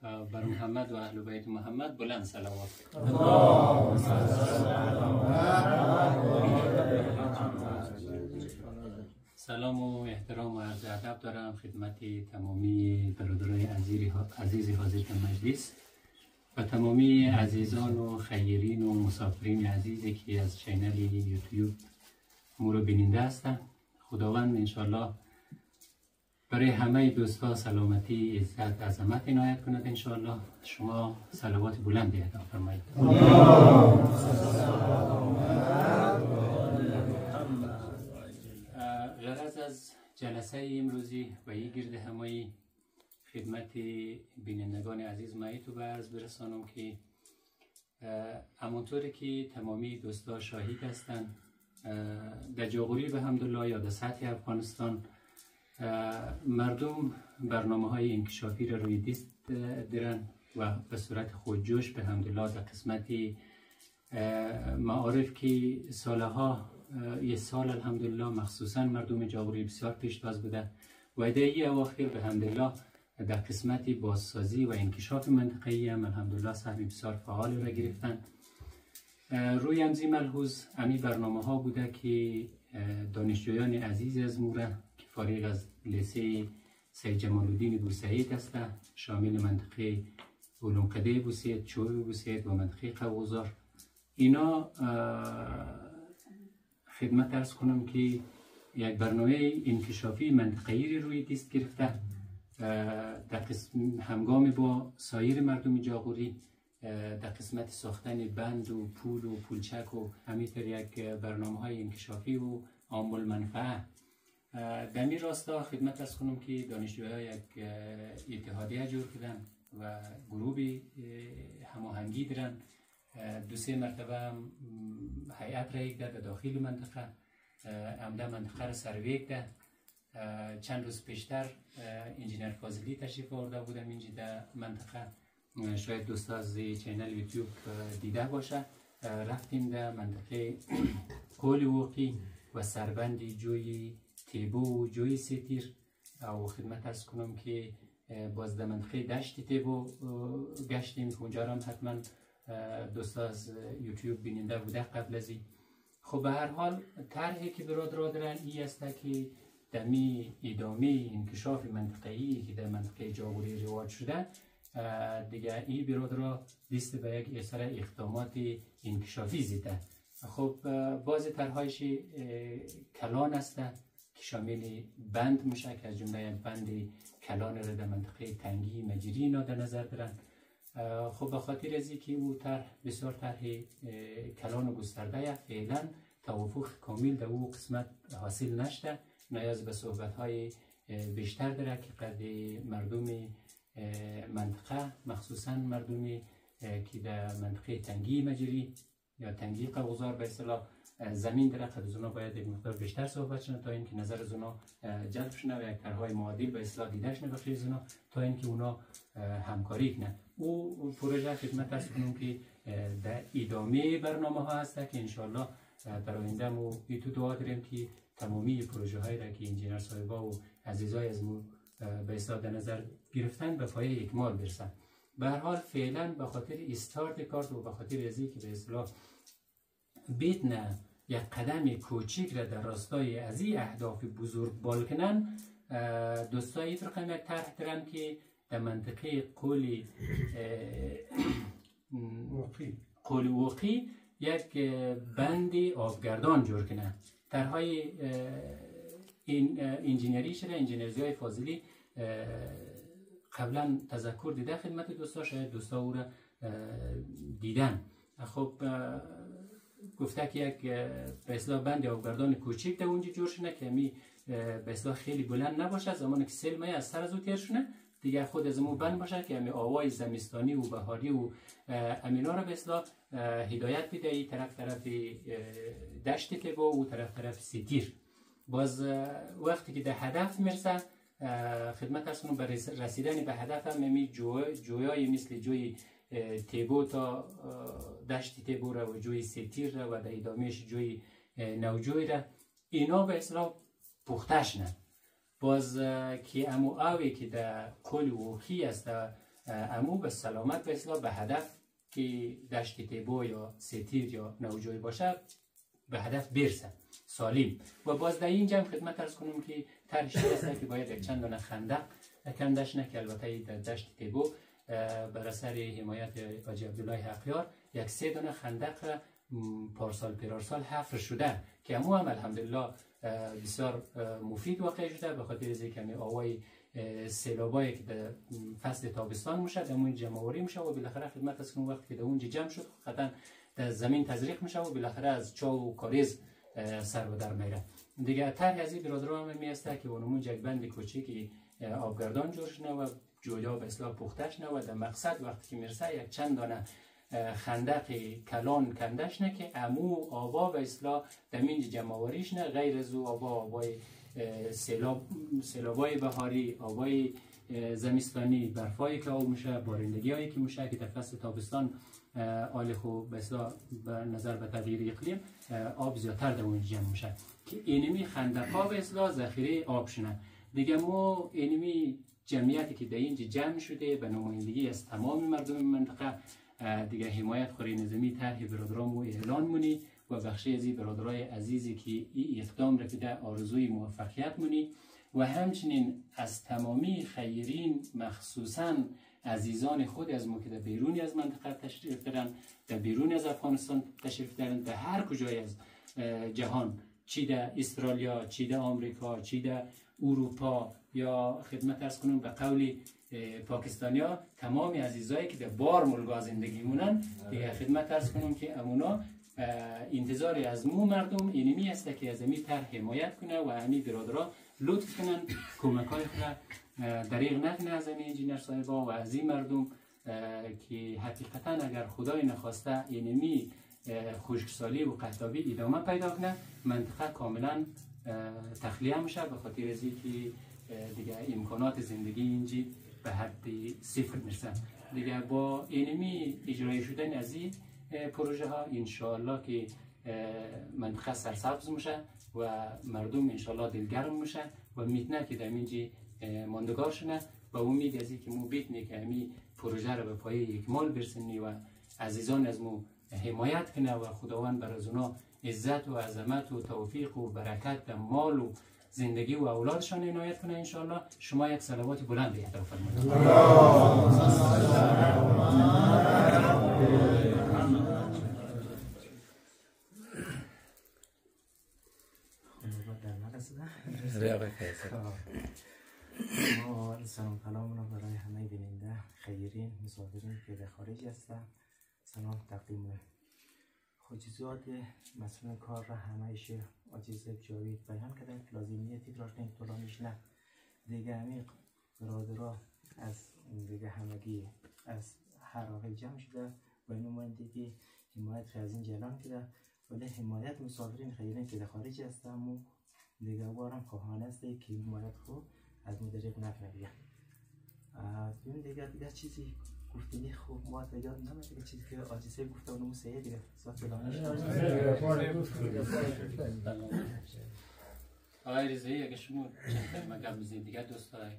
بر محمد و اهل بیت محمد بلند صلوات. سلام و احترام و عرض ادب دارم خدمت تمامی برادرای عزیز حاضر در مجلس و تمامی عزیزان و خیرین و مسافرین عزیزی که از چینل یوتیوب ما رو بیننده هستند. خداوند انشالله برای همه دوستا سلامتی، عزت، عظمت عنایت کند. انشالله شما صلوات بلندی عطا فرمایید. غرض از جلسه امروزی و این گرد همایی خدمت بینندگان عزیز مایتو به عرض برسانم که همونطوری که تمامی دوستا شاهد هستند در جاغوری به حمدالله یا در سطح افغانستان مردم برنامه های انکشافی را روی دست دارن و به صورت خودجوش به حمدالله در قسمت معارف که سالها یه سال الحمدلله مخصوصا مردم جاغوری بسیار پیشتاز بوده و در این اواخر به حمدالله در قسمت بازسازی و انکشاف منطقه‌ای هم الحمدلله سهم بسیار فعال را گرفتن. روی همزی ملحوظ امی برنامه ها بوده که دانشجویان عزیز از مورا که فارغ از لیسه سید جمال الدین بوسعید هسته شامل منطقه علوم قده بوسعید، چوب بوسعید و منطقه قوزار، اینا خدمت ارز کنم که یک برنامه انکشافی منطقه‌ای روی دست گرفته در همگام با سایر مردم جاغوری در قسمت ساختن بند و پول و پولچک و همینطور یک برنامه های انکشافی و عامل منفعه. در این راستا خدمت ارز کنم که دانشجوها یک اتحادیه جور کردن و گروهی هماهنگی دارن. دو سه مرتبه هم هیئت را یک در داخل منطقه عمده منطقه را سروی ده. چند روز پیشتر انجینر فاضلی تشریف آورده بودم اینجا در منطقه، شاید دوستا از چینل یوتیوب دیده باشه. رفتیم در منطقه کول وقی و سربند جوی تیبو و جوی سیتیر و خدمت ارز کنم که باز در منطقه دشت تیبو گشتیم که اونجا هم حتما دوستا از یوتیوب بیننده بوده قبل از این. خب به هر حال طرحی که برادرها دارن این است که دمی ادامه انکشاف منطقه‌ای که در منطقه جاغوری رواج شده دیگه این برادرها دست به یک اثر اقدامات انکشافی زده. خب بعضی طرحهایش کلان است که شامل بند میشه که از جمله بند کلان را در منطقه تنگی مجری اینا در نظر دارن. خب به خاطر از اینکه او طرح بسیار طرح کلان و گسترده فعلا توافق کامل در او قسمت حاصل نشده، نیاز به صحبت های بیشتر داره که قد مردم منطقه مخصوصا مردمی که در منطقه تنگی مجری یا تنگی قوزار به اصطلاح زمین داره قد از اونا باید یک مقدار بیشتر صحبت شنه تا اینکه نظر از اونا جلب شنه و یک طرحهای معادل به اصطلاح دیده شنه بخشی از اونا تا اینکه اونا همکاری کنه. او پروژه خدمت ارز کنم که در ادامه برنامه ها هست که انشالله در آینده ما تو دعا داریم که تمامی پروژه هایی را که انجینر صاحبا و عزیزای از مو به اصطلاح در نظر گرفتن به پایه اکمال برسن. به هر حال فعلا به خاطر استارت کار و به خاطر ازی که به اصطلاح بتونه یک قدم کوچیک را در راستای از این اهداف بزرگ بال کنن، دوستای این رقم یک طرح دارن که در منطقه قول وقی یک بند آبگردان جور کنن. طرحهای این انجینری شده انجینرزی های فاضلی قبلا تذکر دیده خدمت دوستا، شاید دوستا او را دیدن. خب گفته که یک به اصطلاح بند آبگردان کوچیک در اونجا جور شده که می به اصطلاح خیلی بلند نباشه، زمانی که سیل می از سر از او تیر شده دیگه خود از مو بند باشه که همی آوای زمستانی و بهاری و امینا را به اصطلاح هدایت بده ای طرف دشت تبا و طرف سیتیر. باز وقتی که در هدف میرسه خدمت ارز کنم برای رسیدن به هدف هم می جویای مثل جوی تیبو تا دشت تیبو را و جوی سیتیر را و در ادامهش جوی نوجوی را اینا به اصطلاح پختش نه. باز که امو آوی که در کل وخی است امو به سلامت به اصلاح به هدف که دشت تیبو یا سیتیر یا نوجوی باشه به هدف برسه سالم. و باز در این جمع خدمت ارز کنم که طرحش هست که باید یک چند دانه خندق کندش نه که البته در دشت تیبو بر اثر حمایت حاجی عبدالله حقیار یک 3 دانه خندق پارسال پیرارسال حفر شده که امو هم الحمدلله بسیار مفید واقع شده به خاطر از اینکه آوای سیلابایی که در فصل تابستان میشه در اون جمع آوری میشه و بالاخره خدمت از اون وقت که در اونجا جمع شد قطعا در زمین تزریق میشه و بالاخره از چا و کاریز سر و در میره. دیگه طرح از این برادران هم میسته که اونمون یک بند کوچیکی آبگردان جور شنه و جویا به اصلاح پختش نه و در مقصد وقتی که میرسه یک چند دانه خندق کلان کندش نه که امو آوا به اصلاح دمینج جمع آوریش نه غیر از او آوای سیلابای بهاری، آوای زمستانی، برفایی که آب میشه، بارندگی هایی که میشه که در فصل تابستان آل خوب به اصلاح به نظر به تغییر اقلیم آب زیادتر در اون جمع میشه که اینمی خندق ها به اصلاح ذخیره آب شنه. دیگه ما اینمی جمعیتی که در اینجا جمع شده به نمایندگی از تمام مردم منطقه دیگه حمایت خوری نظامی طرح برادرامو اعلان مونی و بخشی از این برادرای عزیزی که این اقدام را که آرزوی موفقیت مونی و همچنین از تمامی خیرین مخصوصا عزیزان خود از ما که در بیرونی از منطقه تشریف دارن، در بیرون از افغانستان تشریف دارن، در هر کجای از جهان، چی در استرالیا، چی در آمریکا، چی در اروپا یا خدمت ارز کنم به قول پاکستانیا تمام عزیزایی که در بار ملگا زندگی مونن دیگه خدمت ارز کنم که امونا انتظاری از مو مردم اینمی است که از امی طرح حمایت کنه و امی برادرها لطف کنن کمک های خود دریغ نکنه از امی انجینر صاحبا و از این مردم که حقیقتا اگر خدای نخواسته اینمی خشکسالی و قحطابی ادامه پیدا کنه منطقه کاملا تخلیه میشه به خاطر از اینکه دیگه امکانات زندگی اینجی به حد صفر میرسن. دیگه با اینمی اجرای شدن از این پروژه ها انشاءالله که منطقه سرسبز میشه و مردم انشاءالله دلگرم میشه و میتونه که در اینجی ماندگار شنه و امید از اینکه مو بیتنی که همین پروژه رو به پایه اکمال برسونی و عزیزان از مو حمایت کنه و خداوند بر از اونا عزت و عظمت و توفیق و برکت در مال و زندگی و اولادشان عنایت کنه انشاءالله. شما یک صلوات بلند به احترام فرمایید. ما سلام کلام را برای همه بیننده خیرین مسافرین که در خارج هستند سلام تقدیم می‌کنم. خصوصیات مسئول کار را همه‌اش عزیز جاوید بیان کردن، لازمیتی داشت این طولانیش نه دیگه همین برادرها از دیگه همگی از هر آقای جمع شده و نمایندگی حمایت از این جلان کرده ولی حمایت مسافرین خیرین که در خارج هستند دیگه بارم خواهان است که حمایت خوب از مدرک نکنه دیگه. ببین دیگه چیزی گفتنی خوب ما یاد نمیاد دیگه چیزی که عاجزه گفته اونم سه دیگه صاحب دلانش آقای رضایی اگه شما چند ما قبل زید دیگه دوستای